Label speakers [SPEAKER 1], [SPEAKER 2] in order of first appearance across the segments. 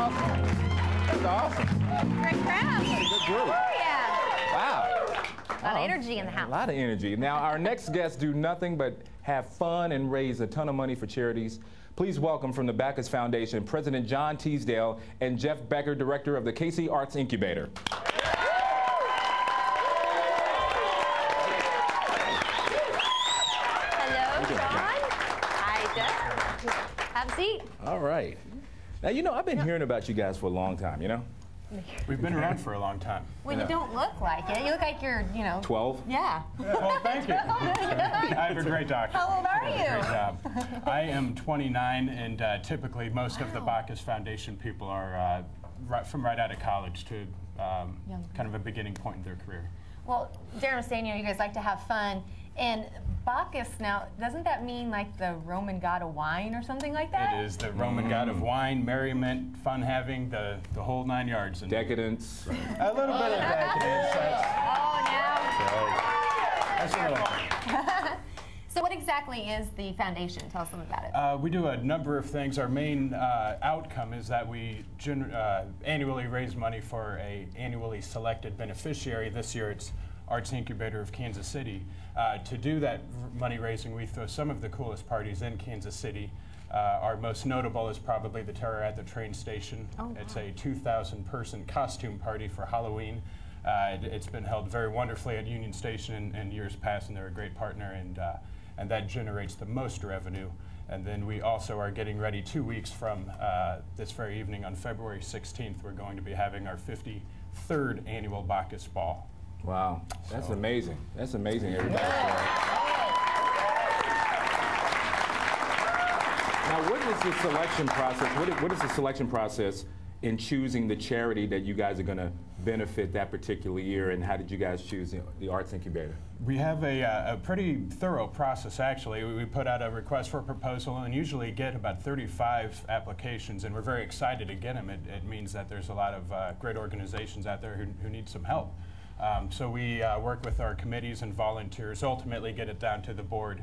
[SPEAKER 1] awesome. That's awesome.
[SPEAKER 2] Great crowd.
[SPEAKER 1] Good group.
[SPEAKER 2] Oh, yeah.
[SPEAKER 1] Wow.
[SPEAKER 2] A lot of energy in the house.
[SPEAKER 1] A lot of energy. Now, our next guests do nothing but have fun and raise a ton of money for charities. Please welcome from the Bacchus Foundation, President John Teasdale and Jeff Becker, Director of the KC Arts Incubator.
[SPEAKER 2] Hello, John. Hi, Jeff. Have a seat.
[SPEAKER 1] All right. Now, you know, I've been hearing about you guys for a long time, you know?
[SPEAKER 3] We've been around for a long time.
[SPEAKER 2] Well, you don't look like it. You look like you're,
[SPEAKER 1] 12?
[SPEAKER 2] Yeah.
[SPEAKER 3] Well, thank you. I have a great doctor.
[SPEAKER 2] How old are you?
[SPEAKER 3] Great job. I am 29, and typically most of the Bacchus Foundation people are from right out of college to kind of a beginning point in their career.
[SPEAKER 2] Well, Darron was saying, you guys like to have fun. And Bacchus, now, doesn't that mean like the Roman god of wine or something like that?
[SPEAKER 3] It is the Roman god of wine, merriment, fun having, the whole 9 yards. And
[SPEAKER 1] Decadence.
[SPEAKER 3] a little bit of decadence. That's a little.
[SPEAKER 2] So what exactly is the foundation? Tell us something about it.
[SPEAKER 3] We do a number of things. Our main outcome is that we annually raise money for an annually selected beneficiary. This year it's Arts Incubator of Kansas City. To do that money raising, we throw some of the coolest parties in Kansas City. Our most notable is probably the Terror at the Train Station. Oh, wow. It's a 2,000-person costume party for Halloween. It's been held very wonderfully at Union Station in years past, and they're a great partner, and that generates the most revenue. And then we also are getting ready 2 weeks from this very evening on February 16th. We're going to be having our 53rd annual Bacchus Ball.
[SPEAKER 1] Wow, that's amazing. That's amazing, everybody. Now, what is the selection process? What is the selection process in choosing the charity that you guys are going to benefit that particular year, and how did you guys choose the Arts Incubator?
[SPEAKER 3] We have a pretty thorough process, actually. We put out a request for a proposal and usually get about 35 applications, and we're very excited to get them. It means that there's a lot of great organizations out there who need some help. So we work with our committees and volunteers, ultimately get it down to the board,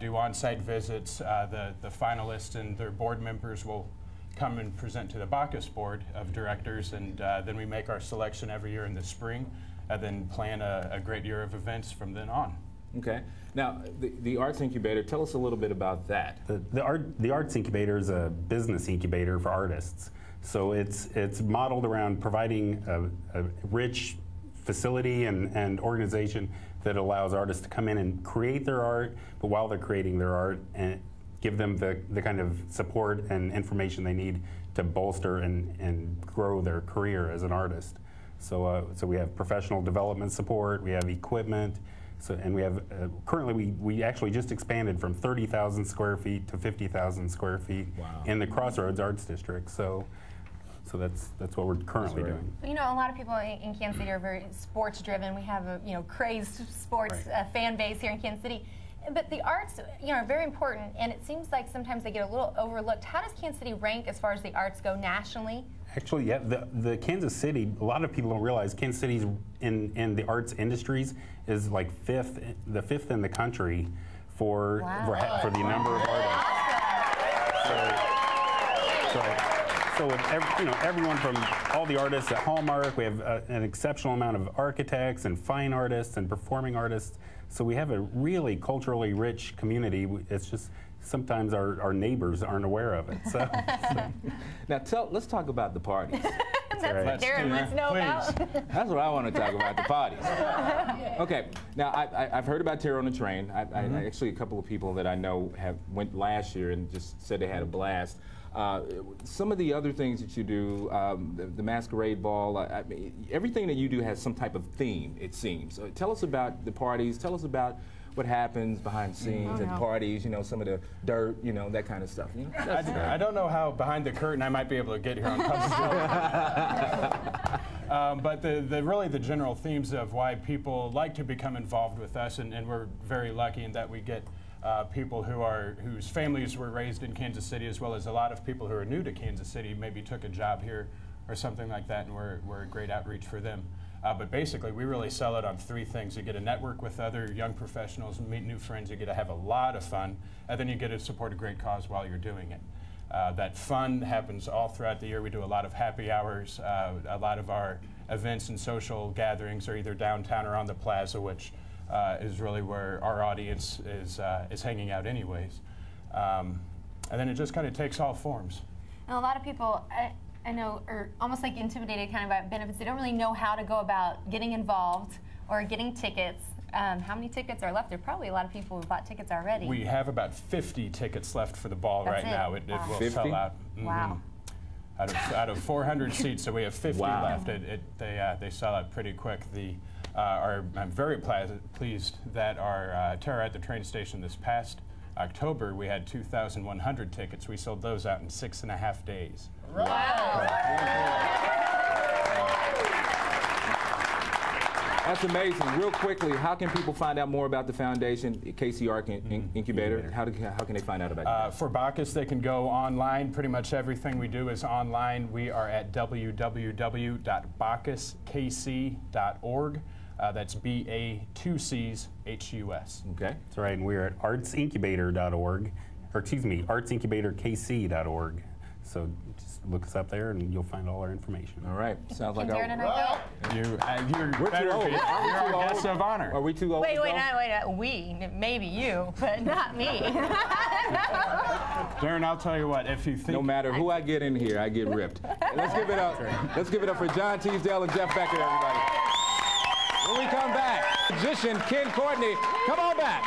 [SPEAKER 3] do on-site visits. The finalists and their board members will come and present to the Bacchus Board of Directors, and then we make our selection every year in the spring, and then plan a great year of events from then on.
[SPEAKER 1] Okay. Now, the Arts Incubator, tell us a little bit about that.
[SPEAKER 4] The Arts Incubator is a business incubator for artists. So it's modeled around providing a rich facility and organization that allows artists to come in and create their art, but while they're creating their art, and give them the kind of support and information they need to bolster and grow their career as an artist. So we have professional development support, we have equipment, and we have currently we actually just expanded from 30,000 square feet to 50,000 square feet. Wow. In the Crossroads Arts District. So that's what we're currently doing.
[SPEAKER 2] You know, a lot of people in Kansas City are very sports driven. We have a crazed sports fan base here in Kansas City. But the arts, are very important, and it seems like sometimes they get a little overlooked. How does Kansas City rank as far as the arts go nationally?
[SPEAKER 4] Actually, yeah, the Kansas City, a lot of people don't realize Kansas City's in the arts industries is like the fifth in the country for the number of artists. So with everyone from all the artists at Hallmark, we have an exceptional amount of architects and fine artists and performing artists. So we have a really culturally rich community. It's just sometimes our neighbors aren't aware of it. So.
[SPEAKER 1] Now let's talk about the parties.
[SPEAKER 2] That's what Darron wants to know about.
[SPEAKER 1] That's what I want to talk about, the parties. Okay, now I've heard about Terror on the Train. Actually, a couple of people that I know went last year and just said they had a blast. Some of the other things that you do, the masquerade ball, everything that you do has some type of theme, it seems. So tell us about the parties. Tell us about what happens behind the scenes at parties, some of the dirt, that kind of stuff.
[SPEAKER 3] I don't know how behind the curtain I might be able to get here on public. But really the general themes of why people like to become involved with us, and we're very lucky in that we get people whose families were raised in Kansas City, as well as a lot of people who are new to Kansas City, maybe took a job here or something like that, and we're a great outreach for them. But basically, we really sell it on three things. You get to network with other young professionals and meet new friends. You get to have a lot of fun, and then you get to support a great cause while you're doing it. That fun happens all throughout the year. We do a lot of happy hours. A lot of our events and social gatherings are either downtown or on the plaza, which is really where our audience is hanging out anyways. And then it just kind of takes all forms.
[SPEAKER 2] And a lot of people, I know, are almost like intimidated kind of by benefits. They don't really know how to go about getting involved or getting tickets. How many tickets are left? There are probably a lot of people who bought tickets already.
[SPEAKER 3] We have about 50 tickets left for the ball right now. It
[SPEAKER 2] Wow.
[SPEAKER 3] will
[SPEAKER 1] 50?
[SPEAKER 3] sell out.
[SPEAKER 2] Wow.
[SPEAKER 3] Out of 400 seats, so we have 50
[SPEAKER 1] Wow.
[SPEAKER 3] left. They sell out pretty quick. I'm very pleased that our Terror at the Train Station this past October, we had 2,100 tickets. We sold those out in 6.5 days.
[SPEAKER 1] That's amazing. Real quickly, how can people find out more about the foundation, KC Art Incubator? How can they find out about it?
[SPEAKER 3] For Bacchus, they can go online. Pretty much everything we do is online. We are at www.bacchuskc.org. That's B-A-2-C's H-U-S.
[SPEAKER 1] Okay.
[SPEAKER 4] That's right, and we're at artsincubator.org, or excuse me, artsincubatorkc.org. So just look us up there and you'll find all our information.
[SPEAKER 1] All right. Sounds like
[SPEAKER 2] Darron and I go?
[SPEAKER 3] You're
[SPEAKER 1] We're
[SPEAKER 3] better
[SPEAKER 1] too old.
[SPEAKER 3] be. You're our guest of honor.
[SPEAKER 1] Are we too old?
[SPEAKER 2] Wait,
[SPEAKER 1] to
[SPEAKER 2] wait,
[SPEAKER 1] go?
[SPEAKER 2] we, maybe you, but not me.
[SPEAKER 3] Darron, I'll tell you what, if you think...
[SPEAKER 1] No matter who I get in here, I get ripped. Let's give it up. Let's give it up for John Teasdale and Jeff Becker, everybody. When we come back, musician Ken Courtney, come on back.